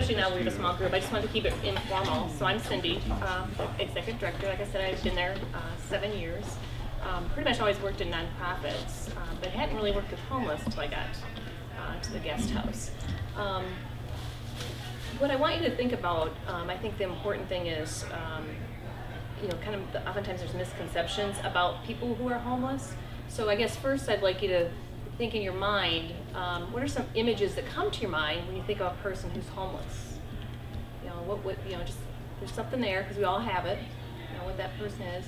especially now we have a small group. I just wanted to keep it informal. So I'm Cindy, executive director. Like I said, I've been there 7 years. Pretty much always worked in nonprofits, but hadn't really worked with homeless until I got to the guest house. What I want you to think about, I think the important thing is, oftentimes there's misconceptions about people who are homeless. So I guess first I'd like you to think in your mind, what are some images that come to your mind when you think of a person who's homeless? Just there's something there because we all have it, what that person is.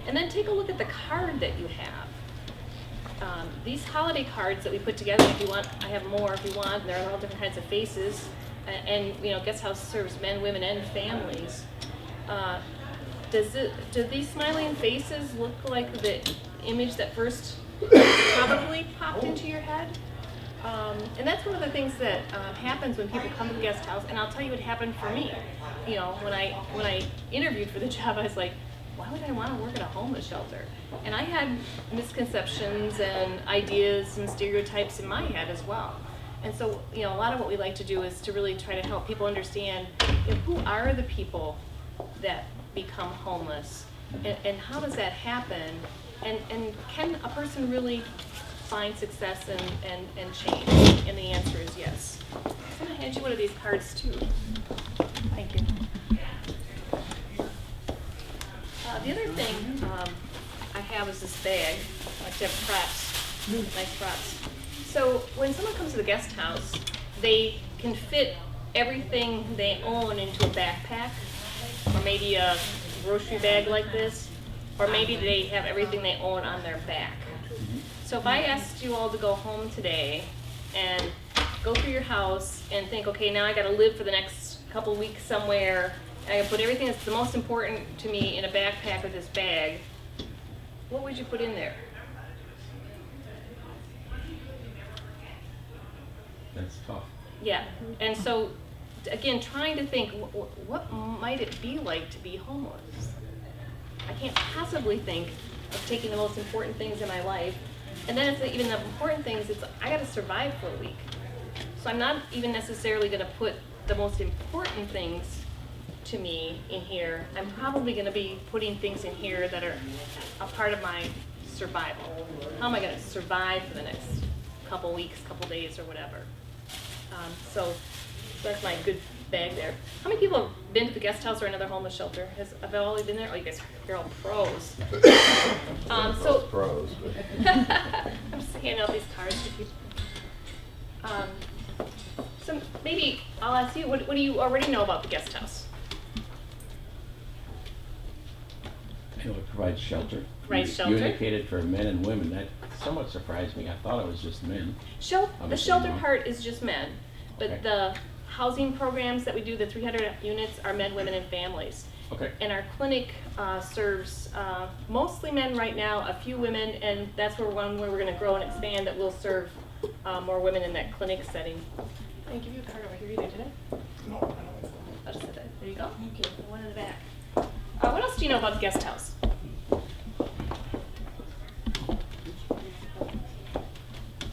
And then take a look at the card that you have. These holiday cards that we put together, if you want, I have more if you want, there are all different kinds of faces. And Guest House serves men, women, and families. Do these smiling faces look like the image that first probably popped into your head? And that's one of the things that happens when people come to the guest house. And I'll tell you what happened for me. When I interviewed for the job, I was like, why would I want to work at a homeless shelter? And I had misconceptions and ideas and stereotypes in my head as well. And so, a lot of what we like to do is to really try to help people understand, who are the people that become homeless, and how does that happen, and can a person really find success and change? And the answer is yes. So I'm going to hand you one of these cards too. Thank you. The other thing I have is this bag. I like to have props, nice props. So when someone comes to the guest house, they can fit everything they own into a backpack, or maybe a grocery bag like this, or maybe they have everything they own on their back. So if I asked you all to go home today and go through your house and think, okay, now I got to live for the next couple weeks somewhere, and I got to put everything that's the most important to me in a backpack or this bag, what would you put in there? That's tough. Yeah, and so, again, trying to think, what might it be like to be homeless? I can't possibly think of taking the most important things in my life, and then it's even the important things, it's I gotta survive for a week. So I'm not even necessarily gonna put the most important things to me in here. I'm probably gonna be putting things in here that are a part of my survival. How am I gonna survive for the next couple weeks, couple days, or whatever? So that's my good bag there. How many people have been to the guest house or another homeless shelter? Have all been there? Oh, you guys, you're all pros. So Pros. I'm just handing out these cards to people. So maybe I'll ask you, what do you already know about the guest house? It provides shelter. Right, You shelter. indicated for men and women. That somewhat surprised me. I thought it was just men. The Obviously shelter not. part is just men, but Okay. the housing programs that we do, the 300 units, are men, women, and families. Okay. And our clinic serves mostly men right now, a few women, and that's where we're going to grow and expand, that will serve more women in that clinic setting. Can I give you a card over here either today? No, I don't. I'll just set that. There you go. Okay. One in the back. What else do you know about the guest house?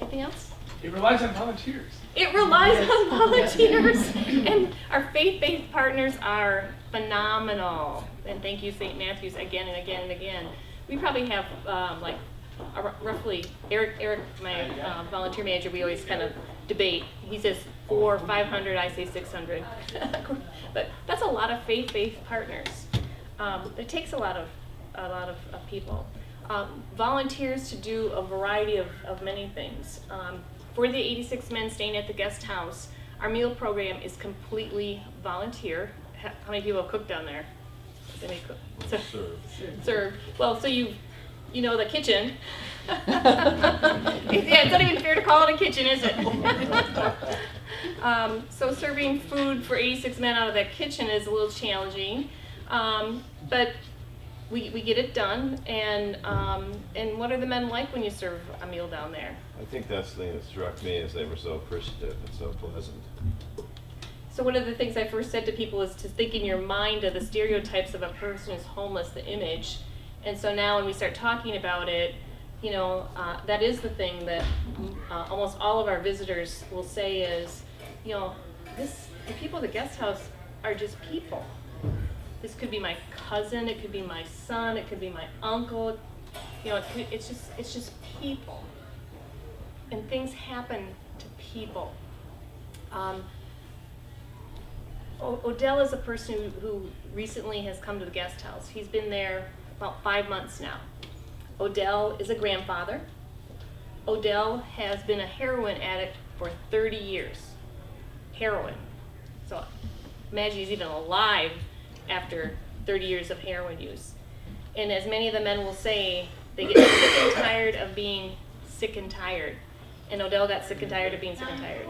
Anything else? It relies on volunteers. It relies on volunteers, and our faith-based partners are phenomenal. And thank you, St. Matthew's, again and again and again. We probably have roughly, Eric, my volunteer manager, we always kind of debate. He says 400 or 500, I say 600. But that's a lot of faith-based partners. It takes a lot of people. Volunteers to do a variety of many things. For the 86 men staying at the guest house, our meal program is completely volunteer. How many people have cooked down there? Does anybody cook? Serve. Well, so you know the kitchen. Yeah, it's not even fair to call it a kitchen, is it? So serving food for 86 men out of that kitchen is a little challenging, but we get it done. And what are the men like when you serve a meal down there? I think that's the thing that struck me, is they were so appreciative and so pleasant. So one of the things I first said to people is to think in your mind of the stereotypes of a person who's homeless, the image. And so now when we start talking about it, that is the thing that almost all of our visitors will say is, this the people at the guest house are just people. This could be my cousin, it could be my son, it could be my uncle. You know, it's just people. And things happen to people. Odell is a person who recently has come to the guest house. He's been there about 5 months now. Odell is a grandfather. Odell has been a heroin addict for 30 years. Heroin. So imagine he's even alive after 30 years of heroin use. And as many of the men will say, they get sick and tired of being sick and tired. And Odell got sick and tired of being sick and tired.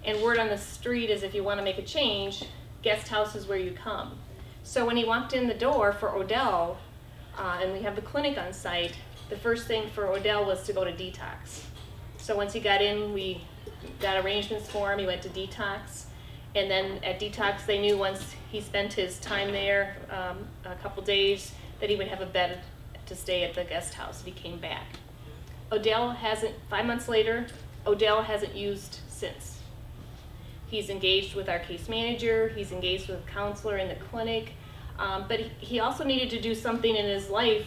And word on the street is if you want to make a change, guest house is where you come. So when he walked in the door for Odell, and we have the clinic on site, the first thing for Odell was to go to detox. So once he got in, we got arrangements for him. He went to detox. And then at detox, they knew once he spent his time there, a couple days, that he would have a bed to stay at the guest house if he came back. Odell hasn't, 5 months later, Odell hasn't used since. He's engaged with our case manager, he's engaged with a counselor in the clinic, but he also needed to do something in his life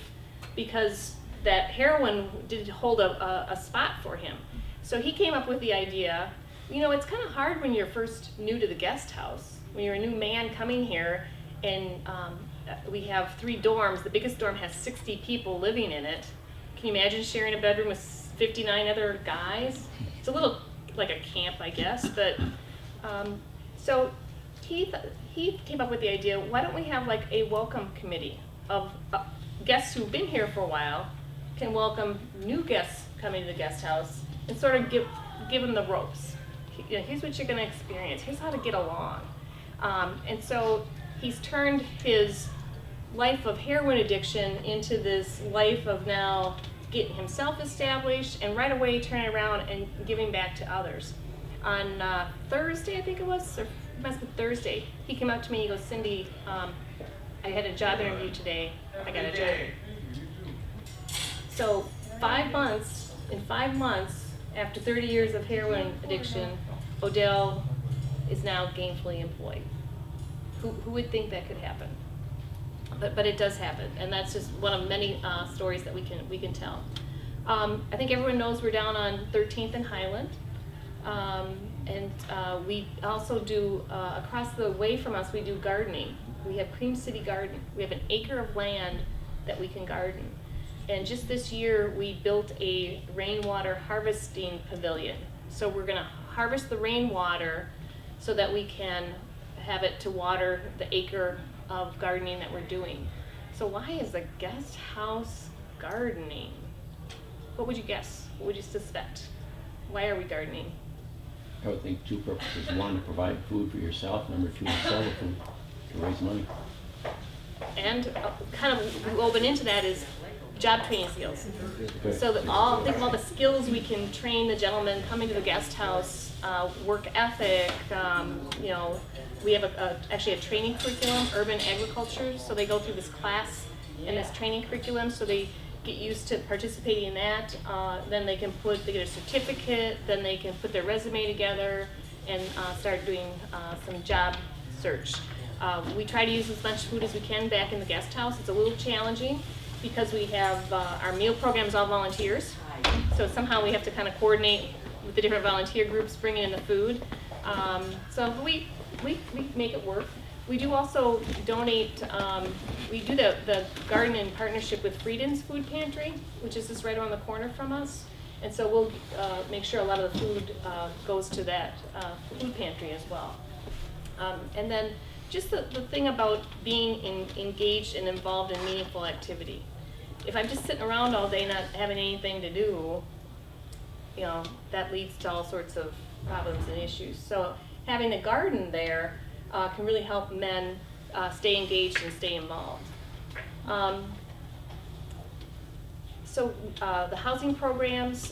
because that heroin did hold a spot for him. So he came up with the idea, you know, it's kind of hard when you're first new to the guest house, when you're a new man coming here, and we have 3 dorms. The biggest dorm has 60 people living in it. Can you imagine sharing a bedroom with 59 other guys? It's a little like a camp, I guess, but so he came up with the idea, why don't we have like a welcome committee of guests who've been here for a while can welcome new guests coming to the guest house and sort of give them the ropes. You know, here's what you're going to experience. Here's how to get along. And so he's turned his life of heroin addiction into this life of now getting himself established and right away turning around and giving back to others. On Thursday, I think it was, or it must have been Thursday, he came up to me and he goes, Cindy, I had a job interview today. I got a job. So 5 months, in 5 months, after 30 years of heroin addiction, Odell is now gainfully employed. Who would think that could happen? But it does happen, and that's just one of many stories that we can tell. I think everyone knows we're down on 13th and Highland, and we also do across the way from us. We do gardening. We have Cream City Garden. We have an acre of land that we can garden, and just this year we built a rainwater harvesting pavilion. So we're going to harvest the rainwater so that we can have it to water the acre of gardening that we're doing. So why is the guest house gardening? What would you guess? What would you suspect? Why are we gardening? I would think 2 purposes. 1, to provide food for yourself. Number 2, to sell the food, to raise money. And kind of woven into that is job training skills. Good. So think of all the skills we can train the gentlemen coming to the guest house, work ethic, you know, we have actually a training curriculum, urban agriculture, so they go through this class and this training curriculum, so they get used to participating in that. Then they get a certificate, then they can put their resume together and start doing some job search. We try to use as much food as we can back in the guest house. It's a little challenging because we have our meal programs all volunteers, so somehow we have to kind of coordinate with the different volunteer groups bringing in the food. So we make it work. We do also donate, we do the garden in partnership with Freedom's Food Pantry, which is just right around the corner from us. And so we'll make sure a lot of the food goes to that food pantry as well. And then just the thing about being engaged and involved in meaningful activity. If I'm just sitting around all day not having anything to do, you know, that leads to all sorts of problems and issues. So having a garden there can really help men stay engaged and stay involved. So the housing programs,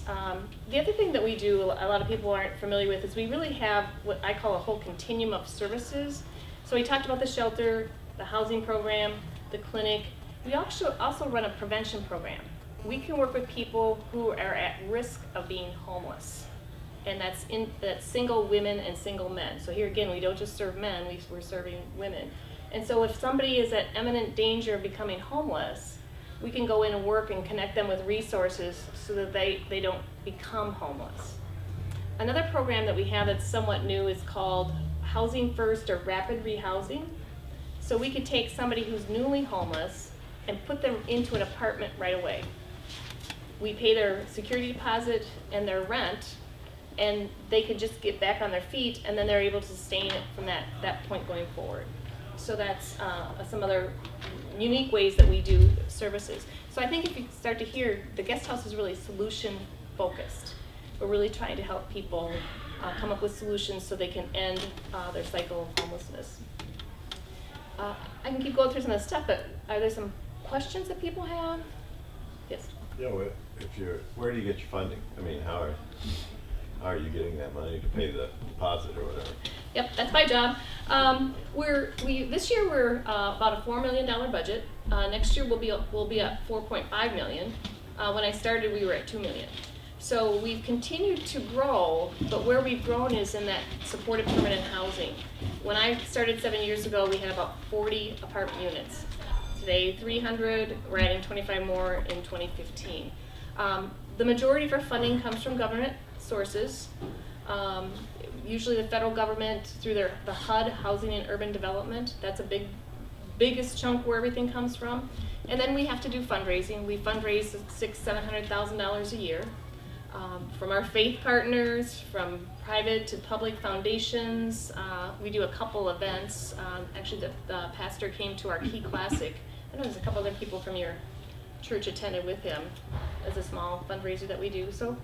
the other thing that we do, a lot of people aren't familiar with, is we really have what I call a whole continuum of services. So we talked about the shelter, the housing program, the clinic. We also run a prevention program. We can work with people who are at risk of being homeless. and that's single women and single men. So here again, we don't just serve men, we're serving women. And so if somebody is at imminent danger of becoming homeless, we can go in and work and connect them with resources so that they don't become homeless. Another program that we have that's somewhat new is called Housing First or Rapid Rehousing. So we could take somebody who's newly homeless and put them into an apartment right away. We pay their security deposit and their rent, and they could just get back on their feet, and then they're able to sustain it from that point going forward. So that's some other unique ways that we do services. So I think if you start to hear, the guest house is really solution focused. We're really trying to help people come up with solutions so they can end their cycle of homelessness. I can keep going through some of the stuff, but are there some questions that people have? Yes. Yeah, where do you get your funding? I mean, how are you getting that money to pay the deposit or whatever? Yep, that's my job. This year we're about a $4 million budget. Next year we'll be at 4.5 million. When I started, we were at 2 million. So we've continued to grow, but where we've grown is in that supportive permanent housing. When I started 7 years ago, we had about 40 apartment units. Today, 300. We're adding 25 more in 2015. The majority of our funding comes from government sources. Usually the federal government through the HUD, Housing and Urban Development. That's a biggest chunk where everything comes from. And then we have to do fundraising. We fundraise $600,000-$700,000 a year. From our faith partners, from private to public foundations. We do a couple events. Actually, the pastor came to our Key Classic. I know there's a couple other people from your church attended with him as a small fundraiser that we do. So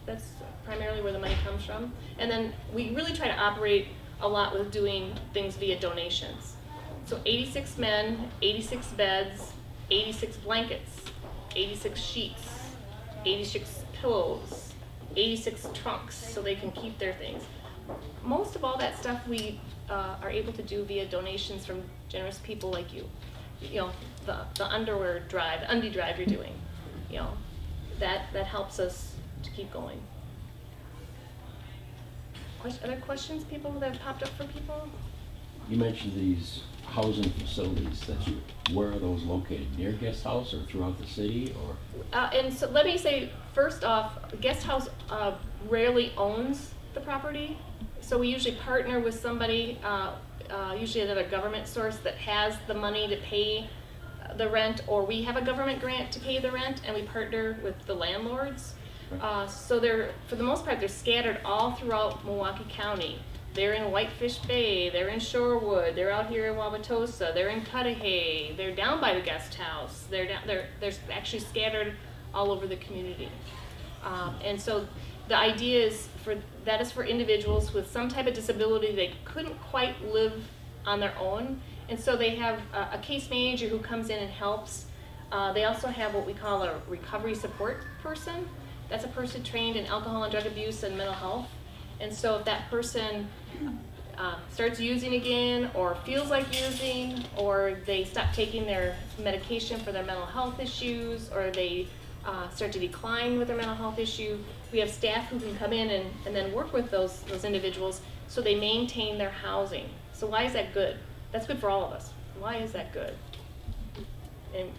that's primarily where the money comes from. And then we really try to operate a lot with doing things via donations. So 86 men, 86 beds, 86 blankets, 86 sheets, 86 pillows, 86 trunks so they can keep their things. Most of all that stuff we are able to do via donations from generous people like you. You know, the underwear drive, the undie drive you're doing, you know, that helps us to keep going. Other questions people that have popped up for people? You mentioned these housing facilities where are those located? Near guest house or throughout the city or? And so let me say, first off, guest house rarely owns the property. So we usually partner with somebody, usually another government source that has the money to pay the rent, or we have a government grant to pay the rent, and we partner with the landlords. So for the most part, they're scattered all throughout Milwaukee County. They're in Whitefish Bay, they're in Shorewood, they're out here in Wauwatosa, they're in Cudahy, they're down by the guest house, they're actually scattered all over the community. And so the idea is that is for individuals with some type of disability they couldn't quite live on their own, and so they have a case manager who comes in and helps. They also have what we call a recovery support person. That's a person trained in alcohol and drug abuse and mental health. And so if that person starts using again or feels like using, or they stop taking their medication for their mental health issues, or they start to decline with their mental health issue, we have staff who can come in and then work with those individuals so they maintain their housing. So why is that good? That's good for all of us. Why is that good?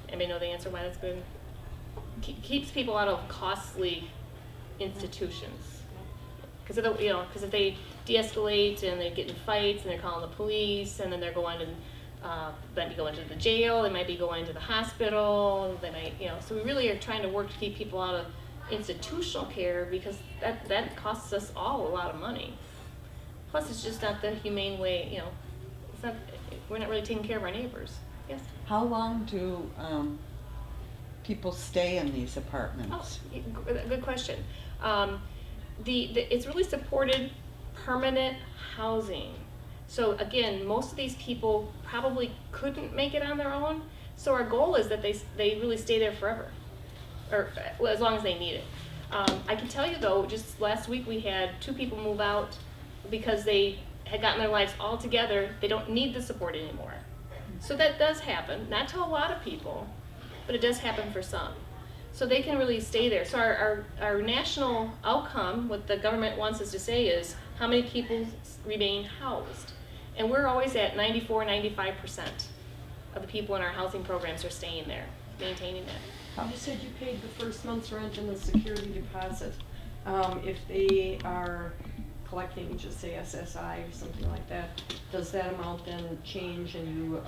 Anybody know the answer why that's good? Keeps people out of costly institutions. Because if they de-escalate and they get in fights and they're calling the police and then they're going to might be going to the jail, they might be going to the hospital, they might, so we really are trying to work to keep people out of institutional care because that costs us all a lot of money. Plus, it's just not the humane way, we're not really taking care of our neighbors. Yes? How long do people stay in these apartments? Oh, good question. It's really supported permanent housing. So again, most of these people probably couldn't make it on their own. So our goal is that they really stay there forever, or as long as they need it. I can tell you though, just last week we had 2 people move out because they had gotten their lives all together. They don't need the support anymore. So that does happen, not to a lot of people, but it does happen for some. So they can really stay there. So our national outcome, what the government wants us to say is how many people remain housed. And we're always at 94, 95% of the people in our housing programs are staying there, maintaining that. You said you paid the first month's rent and the security deposit. If they are collecting, just say SSI or something like that, does that amount then change and you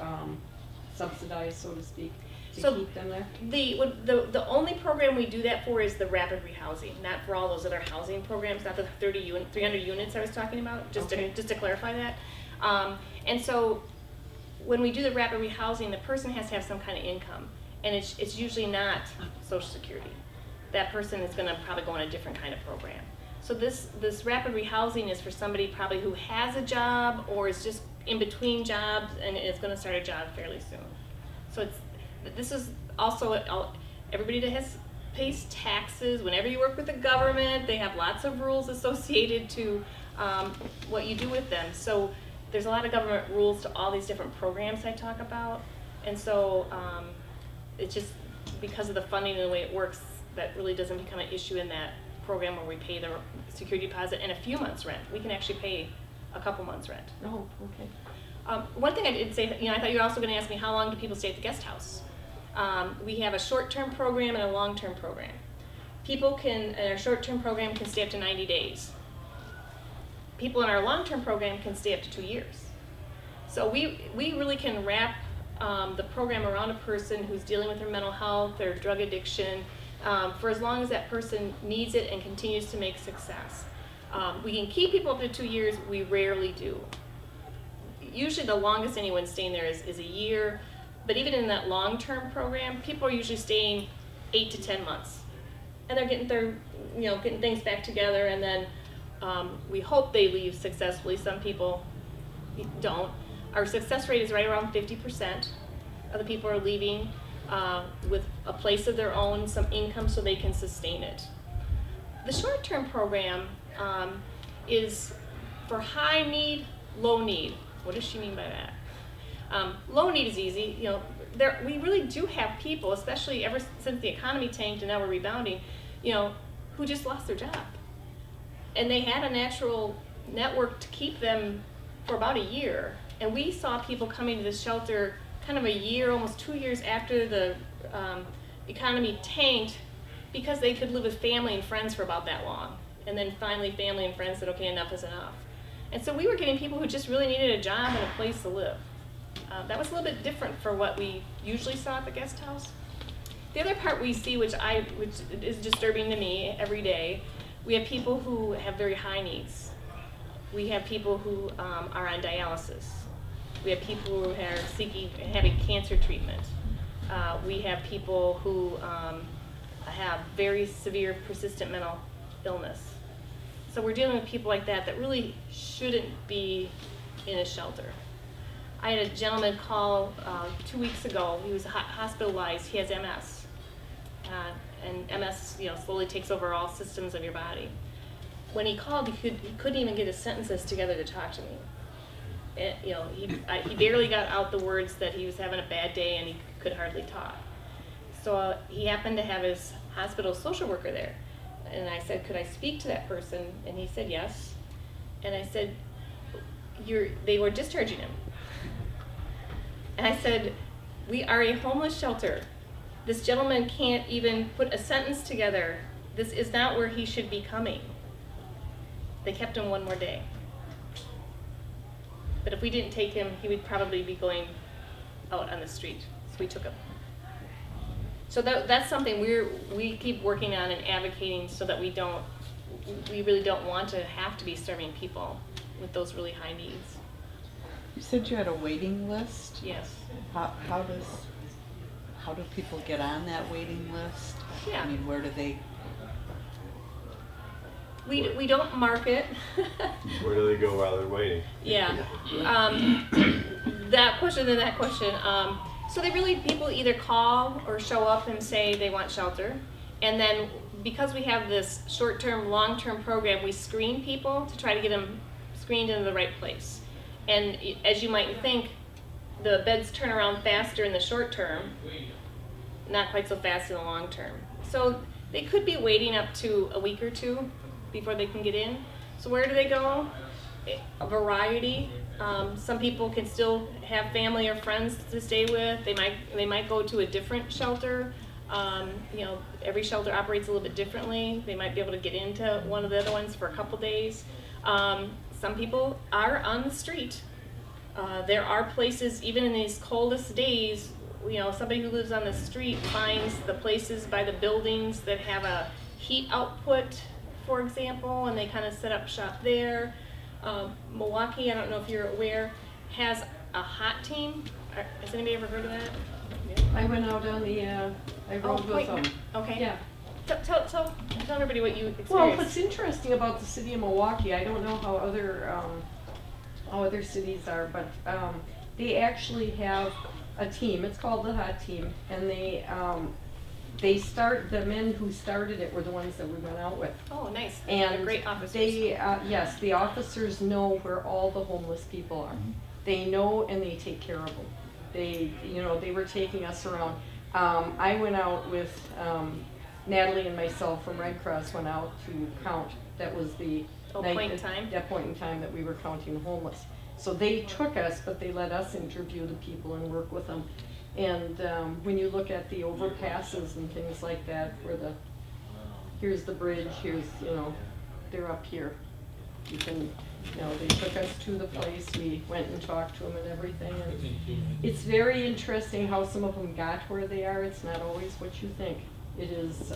subsidize, so to speak, to So keep them there? the only program we do that for is the rapid rehousing, not for all those other housing programs, not the 300 units I was talking about, just Okay. to clarify that. And so when we do the rapid rehousing, the person has to have some kind of income, and it's usually not Social Security. That person is going to probably go on a different kind of program. So this rapid rehousing is for somebody probably who has a job or is just in between jobs and is going to start a job fairly soon. So this is also everybody that pays taxes. Whenever you work with the government, they have lots of rules associated to what you do with them. So there's a lot of government rules to all these different programs I talk about, and so it's just because of the funding and the way it works, that really doesn't become an issue in that program where we pay the security deposit and a few months rent. We can actually pay a couple months rent. Oh, okay. One thing I did say, I thought you were also going to ask me how long do people stay at the guest house. We have a short-term program and a long-term program. People in our short-term program can stay up to 90 days. People in our long-term program can stay up to 2 years. So we really can wrap the program around a person who's dealing with their mental health or drug addiction for as long as that person needs it and continues to make success. We can keep people up to 2 years. We rarely do. Usually the longest anyone's staying there is a year, but even in that long-term program, people are usually staying 8 to 10 months. And they're getting things back together, and then we hope they leave successfully. Some people don't. Our success rate is right around 50% of the people are leaving with a place of their own, some income so they can sustain it. The short-term program is for high need, low need. What does she mean by that? Low need is easy. We really do have people, especially ever since the economy tanked and now we're rebounding, who just lost their job. And they had a natural network to keep them for about a year. And we saw people coming to the shelter kind of a year, almost 2 years after the economy tanked, because they could live with family and friends for about that long. And then finally family and friends said, okay, enough is enough. And so we were getting people who just really needed a job and a place to live. That was a little bit different for what we usually saw at the guest house. The other part we see, which is disturbing to me every day, we have people who have very high needs. We have people who are on dialysis. We have people who are having cancer treatment. We have people who have very severe persistent mental illness. So we're dealing with people like that really shouldn't be in a shelter. I had a gentleman call 2 weeks ago. He was hospitalized. He has MS. And MS, slowly takes over all systems of your body. When he called, he couldn't even get his sentences together to talk to me. He barely got out the words that he was having a bad day and he could hardly talk. So he happened to have his hospital social worker there. And I said, could I speak to that person? And he said yes. And I said, they were discharging him. And I said, we are a homeless shelter. This gentleman can't even put a sentence together. This is not where he should be coming. They kept him one more day. But if we didn't take him, he would probably be going out on the street. So we took him. So that's something we keep working on and advocating so that we really don't want to have to be serving people with those really high needs. You said you had a waiting list? Yes. How do people get on that waiting list? Yeah. I mean, where do they? We don't market. Where do they go while they're waiting? Yeah. That question and that question. So people either call or show up and say they want shelter. And then because we have this short-term, long-term program, we screen people to try to get them screened into the right place. And as you might think, the beds turn around faster in the short term, not quite so fast in the long term. So they could be waiting up to a week or two before they can get in. So where do they go? A variety. Some people can still have family or friends to stay with. They might go to a different shelter. Every shelter operates a little bit differently. They might be able to get into one of the other ones for a couple days. Some people are on the street. There are places, even in these coldest days, somebody who lives on the street finds the places by the buildings that have a heat output, for example, and they kind of set up shop there. Milwaukee, I don't know if you're aware, has a hot team. Has anybody ever heard of that? I went out on the, I rode with them. Okay. Yeah. Tell everybody what you experienced. Well, what's interesting about the city of Milwaukee, I don't know how other cities are, but they actually have a team. It's called the Hot Team, and the men who started it were the ones that we went out with. Oh, nice. And They're great officers. Yes, the officers know where all the homeless people are. They know and they take care of them. They were taking us around. I went out with Natalie and myself from Red Cross went out to count. That was the point in time? That point in time that we were counting homeless. So they took us, but they let us interview the people and work with them. And when you look at the overpasses and things like that, here's the bridge, they're up here. You can, they took us to the place, we went and talked to them and everything. And it's very interesting how some of them got where they are. It's not always what you think. It is,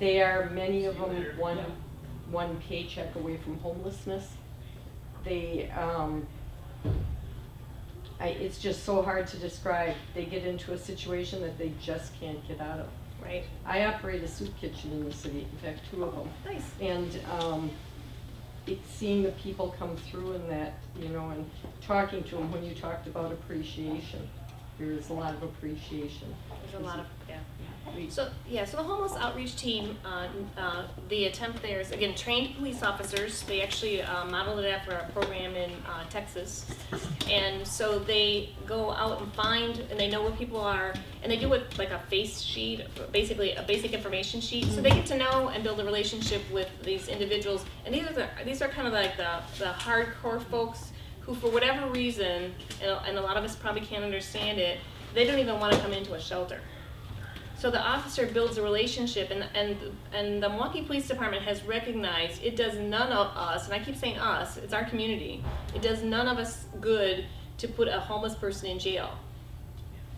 they are, many of them, one paycheck away from homelessness. It's just so hard to describe. They get into a situation that they just can't get out of. Right. I operate a soup kitchen in the city, in fact, 2 of them. Nice. And it's seeing the people come through in that, and talking to them when you talked about appreciation. There is a lot of appreciation. There's a lot of, yeah. So the homeless outreach team, the attempt there is, again, trained police officers. They actually modeled it after a program in Texas. And so they go out and find, and they know where people are, and they do it like a face sheet, basically a basic information sheet. So they get to know and build a relationship with these individuals. And these are kind of like the hardcore folks who, for whatever reason, and a lot of us probably can't understand it, they don't even want to come into a shelter. So the officer builds a relationship, and the Milwaukee Police Department has recognized it does none of us, and I keep saying us, it's our community, it does none of us good to put a homeless person in jail.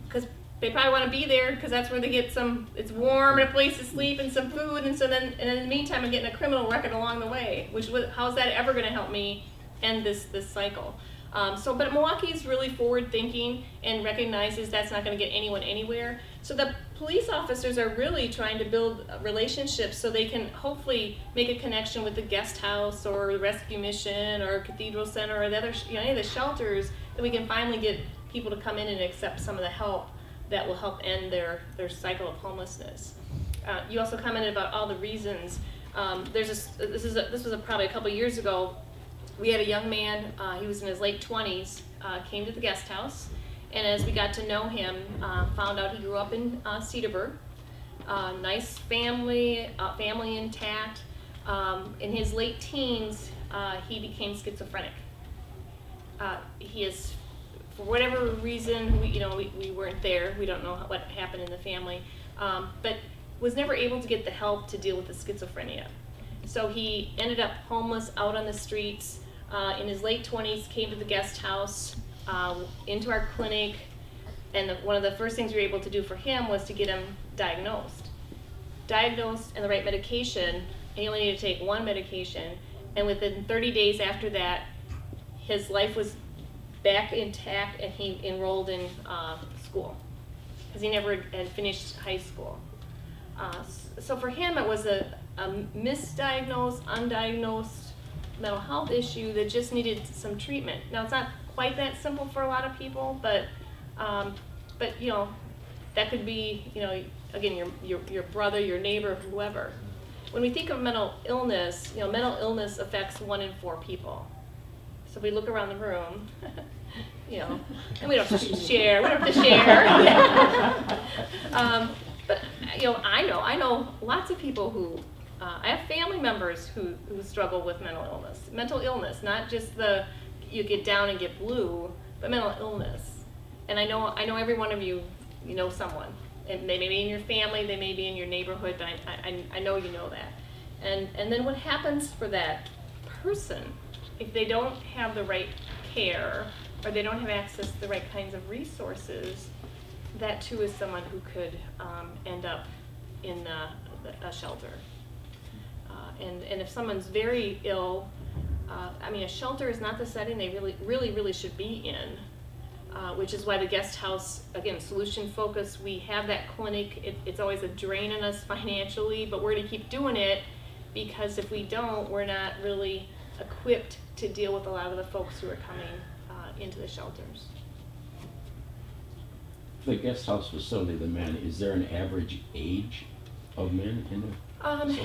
Because they probably want to be there because that's where they get it's warm and a place to sleep and some food, and then in the meantime I'm getting a criminal record along the way, how's that ever going to help me end this cycle? But Milwaukee is really forward thinking and recognizes that's not going to get anyone anywhere. So the police officers are really trying to build relationships so they can hopefully make a connection with the guest house or the rescue mission or Cathedral Center or the other, any of the shelters, that we can finally get people to come in and accept some of the help that will help end their cycle of homelessness. You also commented about all the reasons. This was probably a couple years ago. We had a young man, he was in his late 20s, came to the guest house, and as we got to know him, found out he grew up in Cedarburg. Nice family, family intact. In his late teens, he became schizophrenic. He is, for whatever reason, we weren't there. We don't know what happened in the family, but was never able to get the help to deal with the schizophrenia. So he ended up homeless out on the streets. In his late 20s, came to the guest house, into our clinic, and one of the first things we were able to do for him was to get him diagnosed and the right medication. He only needed to take one medication, and within 30 days after that, his life was back intact, and he enrolled in school because he never had finished high school. So for him, it was a misdiagnosed, undiagnosed mental health issue that just needed some treatment. Now, it's not quite that simple for a lot of people, but that could be, again, your brother, your neighbor, whoever. When we think of mental illness, mental illness affects 1 in 4 people. So if we look around the room, and we don't have to share, But, I know lots of people who, I have family members who struggle with mental illness, not just you get down and get blue, but mental illness. And I know every one of you know someone. And they may be in your family, they may be in your neighborhood, but I know you know that. And then what happens for that person, if they don't have the right care, or they don't have access to the right kinds of resources, that too is someone who could end up in a shelter. And if someone's very ill, a shelter is not the setting they really should be in, which is why the guest house, again, solution focus, we have that clinic. It's always a drain on us financially, but we're going to keep doing it, because if we don't, we're not really equipped to deal with a lot of the folks who are coming into the shelters. The guest house facility, the men, is there an average age of men in there?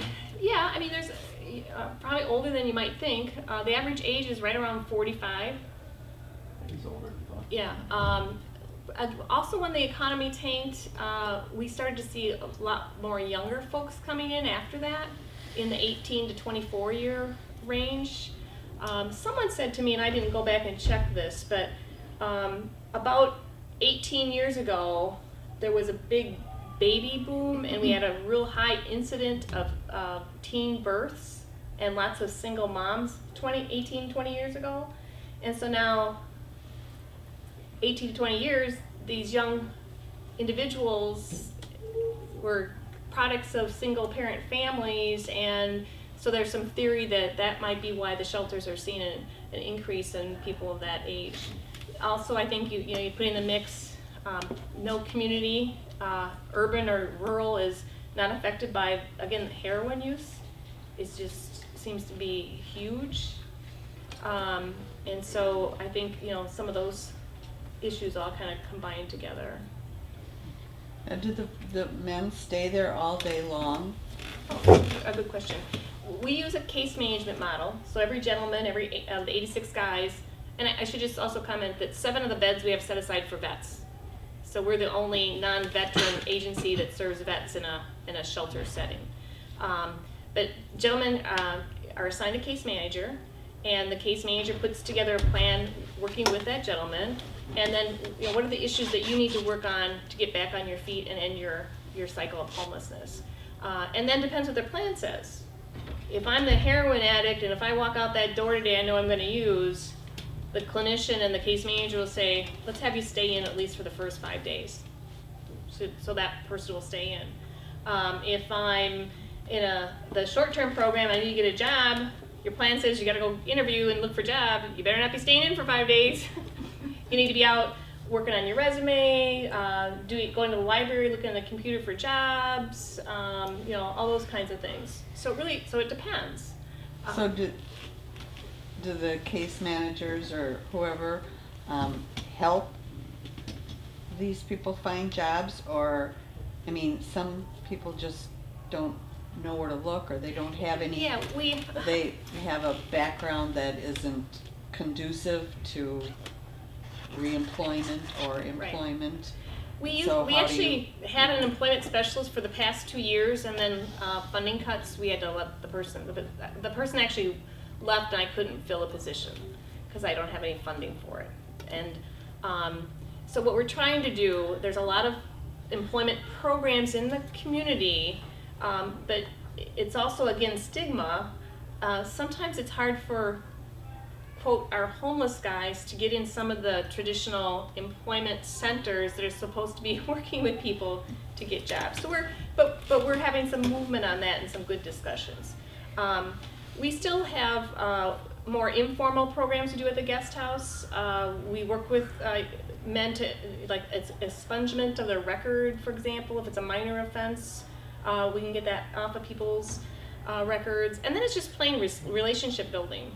Yeah, there's probably older than you might think. The average age is right around 45. He's older than that. Yeah. Also, when the economy tanked, we started to see a lot more younger folks coming in after that, in the 18 to 24 year range. Someone said to me, and I didn't go back and check this, but about 18 years ago, there was a big baby boom, and we had a real high incident of teen births and lots of single moms 20 years ago. And so now, 18 to 20 years, these young individuals were products of single parent families, and so there's some theory that might be why the shelters are seeing an increase in people of that age. Also, I think you put in the mix, no community, urban or rural, is not affected by, again, heroin use. It just seems to be huge. And so I think, some of those issues all kind of combine together. And do the men stay there all day long? Oh, a good question. We use a case management model. So every gentleman, the 86 guys, and I should just also comment that 7 of the beds we have set aside for vets. So we're the only non-veteran agency that serves vets in a shelter setting. But gentlemen are assigned a case manager, and the case manager puts together a plan working with that gentleman. And then, what are the issues that you need to work on to get back on your feet and end your cycle of homelessness? And then depends what their plan says. If I'm the heroin addict and if I walk out that door today, I know I'm going to use, the clinician and the case manager will say, let's have you stay in at least for the first 5 days. So that person will stay in. If I'm in the short-term program, I need to get a job, your plan says you got to go interview and look for a job, you better not be staying in for 5 days. You need to be out working on your resume, going to the library, looking on the computer for jobs, all those kinds of things. So it depends. So do the case managers or whoever help these people find jobs? Or, some people just don't know where to look, or they don't have any. Yeah, they have a background that isn't conducive to reemployment or employment. We So how do actually had an employment specialist for the past 2 years, and then funding cuts, we had to let the person actually left, and I couldn't fill a position because I don't have any funding for it. And so what we're trying to do, there's a lot of employment programs in the community, but it's also, again, stigma. Sometimes it's hard for, quote, our homeless guys to get in some of the traditional employment centers that are supposed to be working with people to get jobs. So we're having some movement on that and some good discussions. We still have more informal programs we do at the guest house. We work with men to, like, it's expungement of their record, for example. If it's a minor offense, we can get that off of people's records. And then it's just plain relationship building.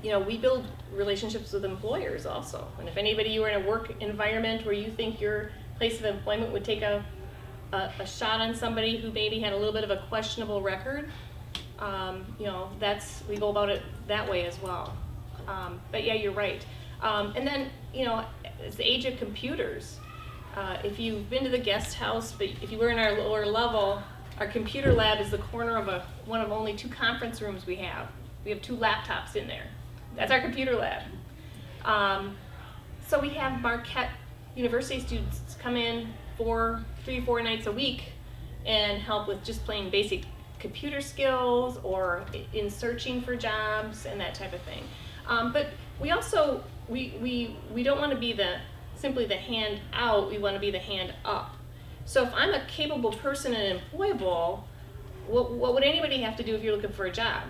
We build relationships with employers also. And if anybody, you are in a work environment where you think your place of employment would take a shot on somebody who maybe had a little bit of a questionable record, we go about it that way as well. But yeah, you're right. And then, it's the age of computers. if you've been to the guest house, but if you were in our lower level, our computer lab is the corner of one of only 2 conference rooms we have. We have 2 laptops in there. That's our computer lab. So we have Marquette University students come in 3 or 4 nights a week and help with just plain basic computer skills or in searching for jobs and that type of thing. But we also, we don't want to be simply the hand out, we want to be the hand up. So if I'm a capable person and employable, what would anybody have to do if you're looking for a job?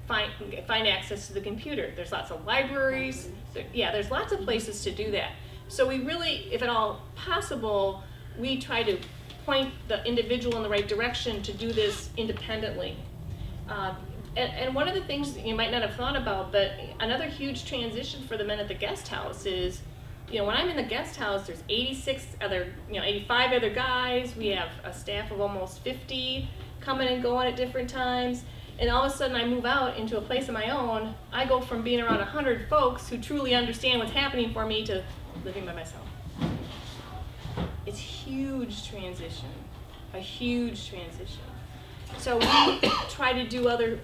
Find access to the computer. There's lots of libraries. There's lots of places to do that. So we really, if at all possible, we try to point the individual in the right direction to do this independently. And one of the things that you might not have thought about, but another huge transition for the men at the guest house is, when I'm in the guest house, there's 85 other guys. We have a staff of almost 50 coming and going at different times. And all of a sudden I move out into a place of my own. I go from being around 100 folks who truly understand what's happening for me to living by myself. It's a huge transition. So we try to do other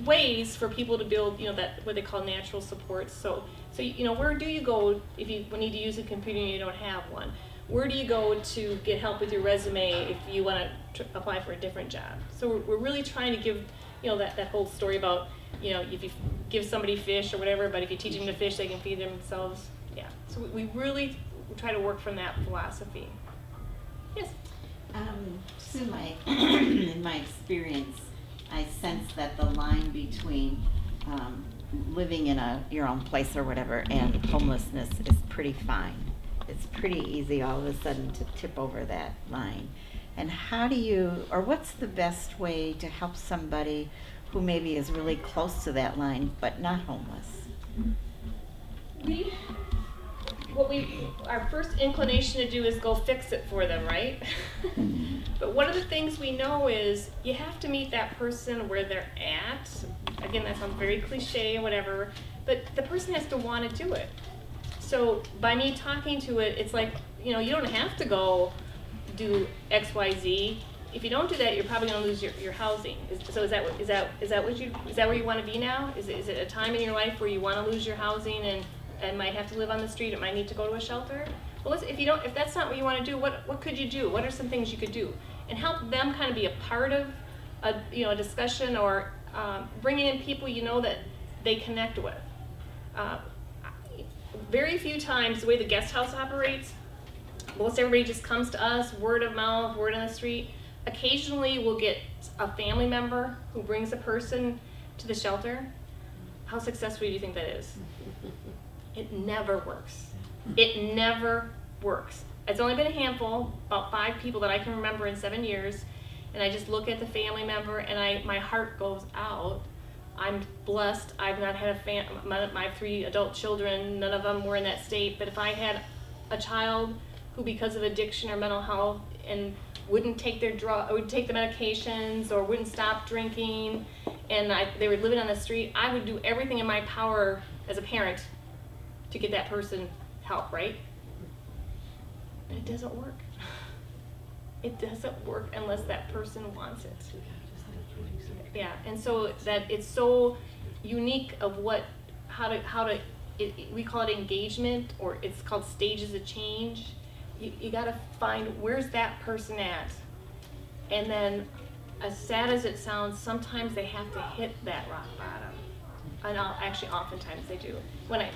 ways for people to build, that what they call natural supports. So where do you go if you need to use a computer and you don't have one? Where do you go to get help with your resume if you want to apply for a different job? So we're really trying to give, that whole story about, if you give somebody fish or whatever, but if you teach them to fish, they can feed themselves. Yeah. So we really try to work from that philosophy. Yes. Just in my experience, I sense that the line between living in your own place or whatever and homelessness is pretty fine. It's pretty easy all of a sudden to tip over that line. And what's the best way to help somebody who maybe is really close to that line but not homeless? Our first inclination to do is go fix it for them, right? But one of the things we know is you have to meet that person where they're at. Again, that sounds very cliche and whatever, but the person has to want to do it. So by me talking to it, it's like, you don't have to go do X, Y, Z. If you don't do that, you're probably going to lose your housing. Is that where you want to be now? Is it a time in your life where you want to lose your housing and might have to live on the street, or might need to go to a shelter? Well, if that's not what you want to do, what could you do? What are some things you could do? And help them kind of be a part of a discussion, or bringing in people that they connect with. Very few times, the way the guest house operates, most everybody just comes to us, word of mouth, word on the street. Occasionally we'll get a family member who brings a person to the shelter. How successful do you think that is? It never works. It never works. It's only been a handful, about 5 people that I can remember in 7 years, and I just look at the family member and my heart goes out. I'm blessed. I've not had my 3 adult children, none of them were in that state, but if I had a child who, because of addiction or mental health, and wouldn't take the medications or wouldn't stop drinking, and they were living on the street, I would do everything in my power as a parent to get that person help, right? And it doesn't work. It doesn't work unless that person wants it. Yeah, and so that it's so unique of we call it engagement, or it's called stages of change. You gotta find where's that person at, and then, as sad as it sounds, sometimes they have to hit that rock bottom, and oftentimes they do. A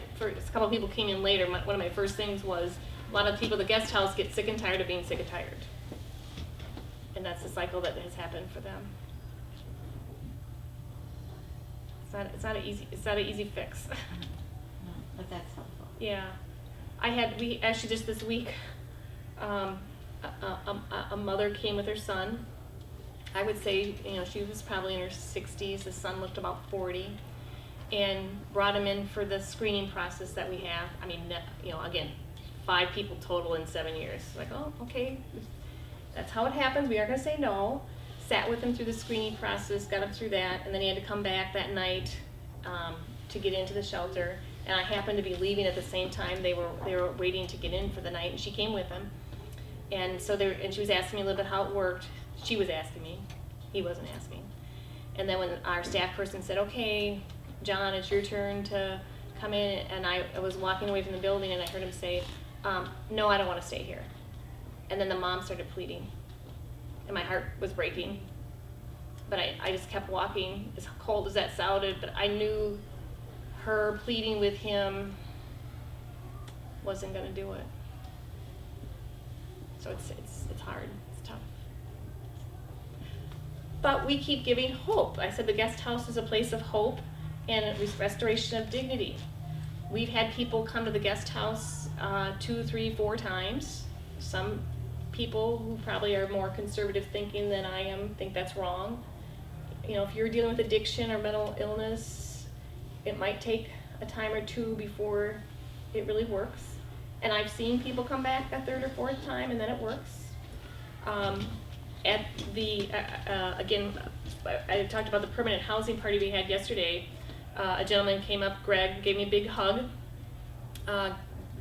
couple of people came in later, one of my first things was, a lot of people at the guest house get sick and tired of being sick and tired, and that's the cycle that has happened for them. It's not an easy fix. No, but that's helpful. Yeah, we actually just this week, a mother came with her son. I would say, she was probably in her 60s. The son looked about 40, and brought him in for the screening process that we have. I mean, again, 5 people total in 7 years. Like, oh, okay, that's how it happens. We aren't gonna say no. Sat with him through the screening process, got him through that, and then he had to come back that night to get into the shelter. And I happened to be leaving at the same time they were waiting to get in for the night, and she came with him. And so she was asking me a little bit how it worked. She was asking me, he wasn't asking. And then when our staff person said, okay, John, it's your turn to come in, and I was walking away from the building and I heard him say, no, I don't want to stay here. And then the mom started pleading, and my heart was breaking. But I just kept walking, as cold as that sounded, but I knew her pleading with him wasn't going to do it. So it's hard, it's tough. But we keep giving hope. I said the guest house is a place of hope and restoration of dignity. We've had people come to the guest house 2, 3, 4 times. Some people who probably are more conservative thinking than I am think that's wrong. You know, if you're dealing with addiction or mental illness, it might take a time or two before it really works. And I've seen people come back a 3rd or 4th time and then it works. At the, again, I talked about the permanent housing party we had yesterday. A gentleman came up, Greg, gave me a big hug.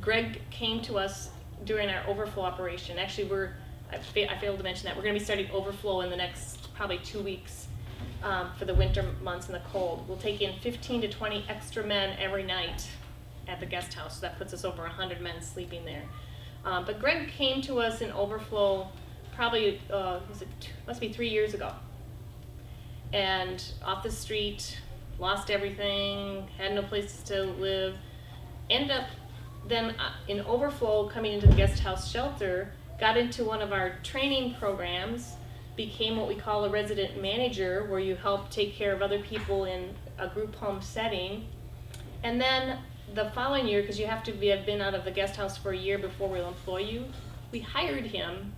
Greg came to us during our overflow operation. Actually, I failed to mention that. We're going to be starting overflow in the next probably 2 weeks for the winter months and the cold. We'll take in 15 to 20 extra men every night at the guest house. So that puts us over 100 men sleeping there. But Greg came to us in overflow probably, must be 3 years ago. And off the street, lost everything, had no place to live. Ended up then in overflow coming into the guest house shelter, got into one of our training programs, became what we call a resident manager, where you help take care of other people in a group home setting. And then the following year, because you have to have been out of the guest house for a year before we'll employ you, we hired him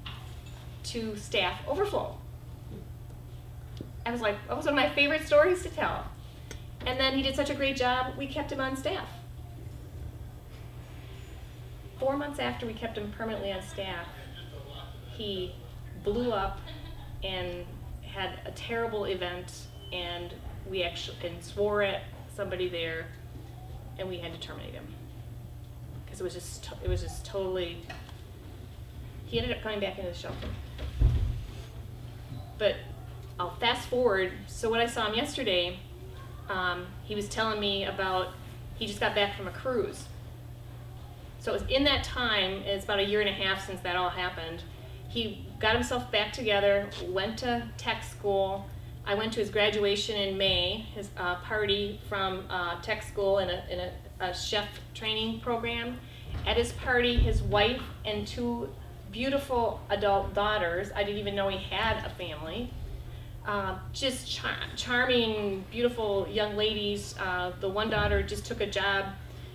to staff overflow. I was like, that was one of my favorite stories to tell. And then he did such a great job, we kept him on staff. 4 months after we kept him permanently on staff, he blew up and had a terrible event, and we actually swore at somebody there, and we had to terminate him because it was just totally. He ended up coming back into the shelter. But I'll fast forward. So when I saw him yesterday, he was telling me about he just got back from a cruise. So it was in that time, and it's about 1.5 years since that all happened, he got himself back together, went to tech school. I went to his graduation in May, his party from tech school in a chef training program. At his party, his wife and 2 beautiful adult daughters, I didn't even know he had a family, just charming, beautiful young ladies. The one daughter just took a job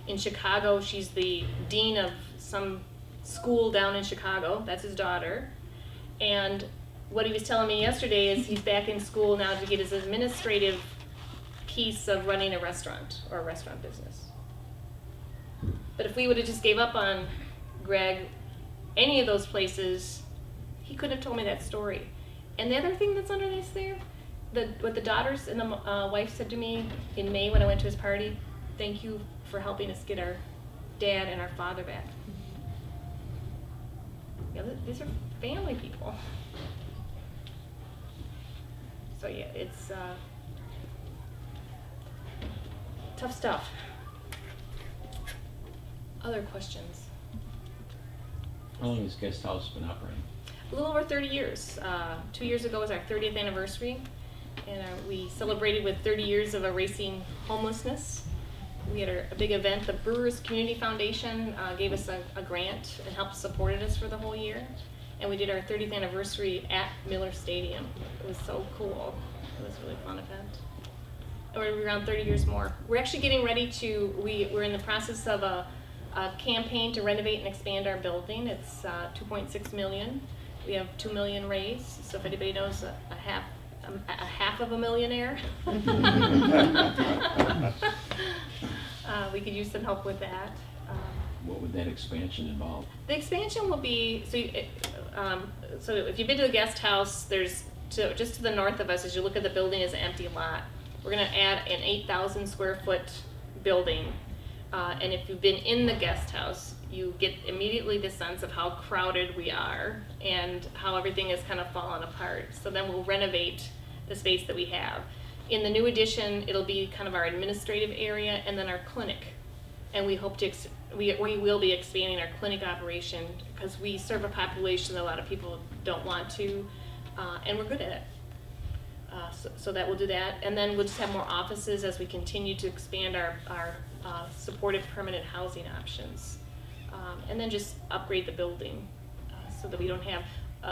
in Chicago. She's the dean of some school down in Chicago. That's his daughter. And what he was telling me yesterday is he's back in school now to get his administrative piece of running a restaurant or a restaurant business. But if we would have just gave up on Greg, any of those places, he couldn't have told me that story. And the other thing that's underneath there, what the daughters and the wife said to me in May when I went to his party, thank you for helping us get our dad and our father back. You know, these are family people. So yeah, it's tough stuff. Other questions? How long has guest house been operating? A little over 30 years. 2 years ago was our 30th anniversary, and we celebrated with 30 years of erasing homelessness. We had a big event. The Brewers Community Foundation gave us a grant and helped supported us for the whole year. And we did our 30th anniversary at Miller Stadium. It was so cool. It was a really fun event. And we're around 30 years more. We're actually getting ready we're in the process of a campaign to renovate and expand our building. It's $2.6 million. We have $2 million raised. So if anybody knows a half of a millionaire, we could use some help with that. What would that expansion involve? The expansion will be, so if you've been to the guest house, there's just to the north of us, as you look at the building, is an empty lot. We're going to add an 8,000 square foot building. And if you've been in the guest house, you get immediately the sense of how crowded we are and how everything is kind of fallen apart. So then we'll renovate the space that we have. In the new addition, it'll be kind of our administrative area and then our clinic. And we hope to, we will be expanding our clinic operation because we serve a population that a lot of people don't want to, and we're good at it. So that we'll do that, and then we'll just have more offices as we continue to expand our supportive permanent housing options, and then just upgrade the building so that we don't have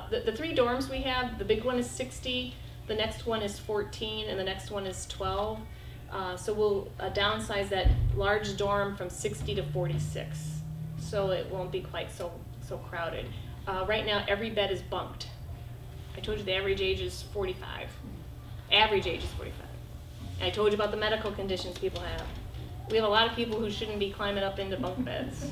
the 3 dorms we have. The big one is 60, the next one is 14, and the next one is 12. So we'll downsize that large dorm from 60 to 46, so it won't be quite so crowded. Right now, every bed is bunked. I told you the average age is 45. Average age is 45. And I told you about the medical conditions people have. We have a lot of people who shouldn't be climbing up into bunk beds.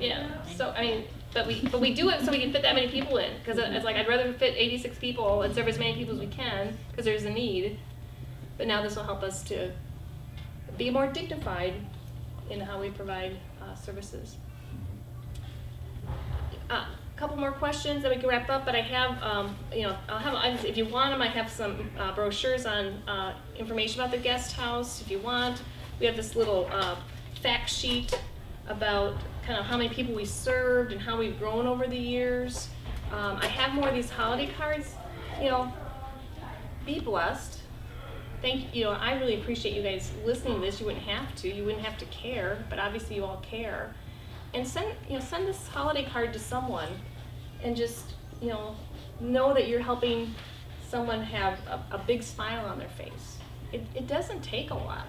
Yeah. So I mean, but we do it so we can fit that many people in. Because it's like I'd rather fit 86 people and serve as many people as we can because there's a need. But now this will help us to be more dignified in how we provide services. A couple more questions that we can wrap up, but I have, I'll have, if you want them, I have some brochures on information about the guest house, if you want. We have this little fact sheet about kind of how many people we served and how we've grown over the years. I have more of these holiday cards. Be blessed. I really appreciate you guys listening to this. You wouldn't have to care, but obviously you all care. And send this holiday card to someone, and just know that you're helping someone have a big smile on their face. It doesn't take a lot.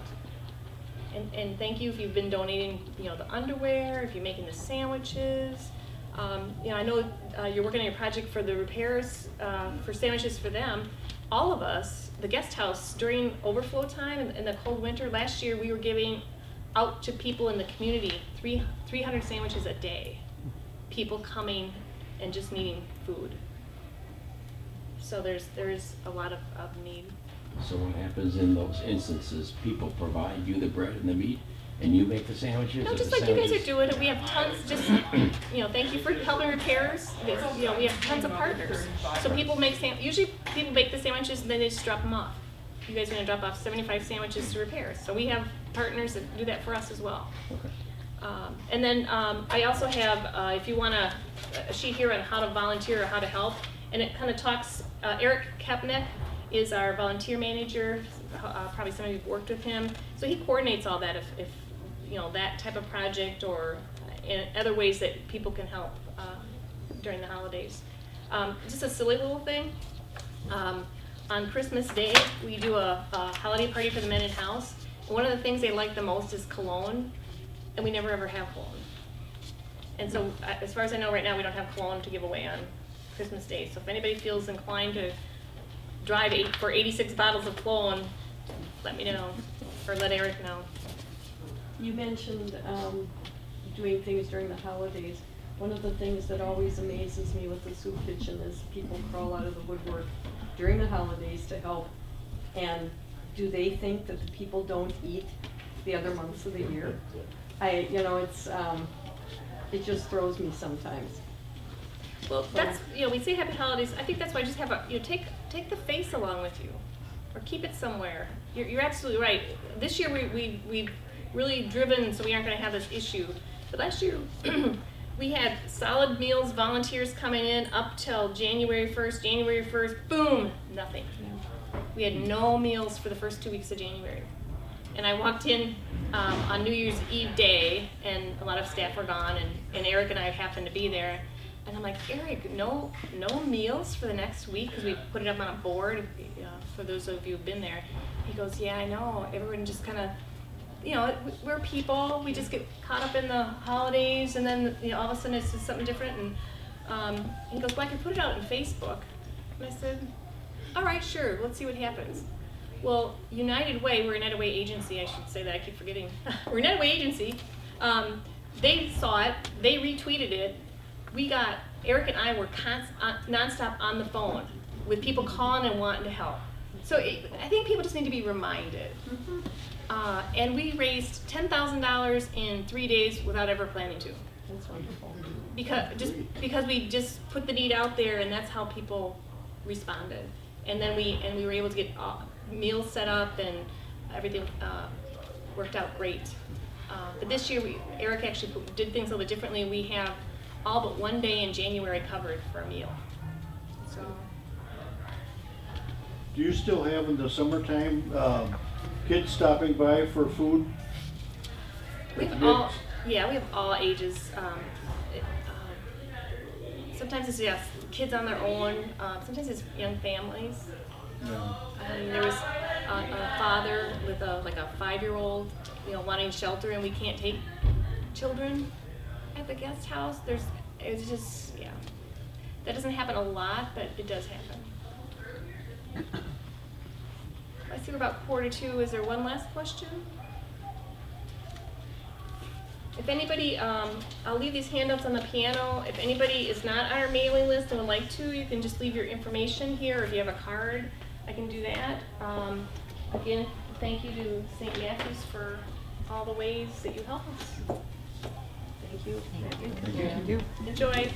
And thank you if you've been donating the underwear, if you're making the sandwiches. I know you're working on your project for the repairs for sandwiches for them. All of us, the guest house, during overflow time in the cold winter last year, we were giving out to people in the community 300 sandwiches a day. People coming and just needing food. So there's a lot of need. So what happens in those instances? People provide you the bread and the meat, and you make the sandwiches? No, or just the like you guys are sandwiches- doing it. We have tons. Just thank you for helping repairs. We have tons of partners. So people make usually people make the sandwiches and then they just drop them off. You guys are gonna drop off 75 sandwiches to repairs. So we have partners that do that for us as well. Okay. And then I also have, if you want a sheet here on how to volunteer or how to help, and it kind of talks. Eric Kepnick is our volunteer manager. Probably some of you have worked with him. So he coordinates all that if that type of project or in other ways that people can help during the holidays. Just a silly little thing. On Christmas Day, we do a holiday party for the men in house. And one of the things they like the most is cologne, and we never ever have cologne. And so, as far as I know right now, we don't have cologne to give away on Christmas Day. So if anybody feels inclined to drive for 86 bottles of cologne, let me know, or let Eric know. You mentioned doing things during the holidays. One of the things that always amazes me with the soup kitchen is people crawl out of the woodwork during the holidays to help. And do they think that the people don't eat the other months of the year? It just throws me sometimes. Well, that's, we say happy holidays. I think that's why I just have take the face along with you, or keep it somewhere. You're absolutely right. This year we've really driven, so we aren't going to have this issue. But last year we had solid meals, volunteers coming in up till January 1st. January 1st, boom, nothing. We had no meals for the first 2 weeks of January. And I walked in on New Year's Eve day, and a lot of staff were gone, and Eric and I happened to be there. And I'm like, Eric, no meals for the next week, because we put it up on a board for those of you who've been there. He goes, yeah, I know. Everyone just kind of, we're people. We just get caught up in the holidays, and then all of a sudden it's just something different. And he goes, well, I can put it out on Facebook. And I said, all right, sure. Let's see what happens. Well, United Way, we're a United Way agency. I should say that. I keep forgetting. We're a United Way agency. They saw it. They retweeted it. Eric and I were nonstop on the phone with people calling and wanting to help. So I think people just need to be reminded. And we raised $10,000 in 3 days without ever planning to. That's wonderful. Because we just put the need out there, and that's how people responded. And then we were able to get meals set up, and everything worked out great. But this year, Eric actually did things a little bit differently. We have all but one day in January covered for a meal. So Do you still have in the summertime, kids stopping by for food? we have all, yeah, we have all ages. Sometimes it's kids on their own. Sometimes it's young families. Yeah. There was a father with a 5-year-old, wanting shelter, and we can't take children at the guest house. It's just, yeah. That doesn't happen a lot, but it does happen. I see we're about 1:45. Is there one last question? If anybody, I'll leave these handouts on the piano. If anybody is not on our mailing list and would like to, you can just leave your information here, or if you have a card, I can do that. Again, thank you to St. Matthew's for all the ways that you help us. Thank you. Thank you. Thank you. Enjoy.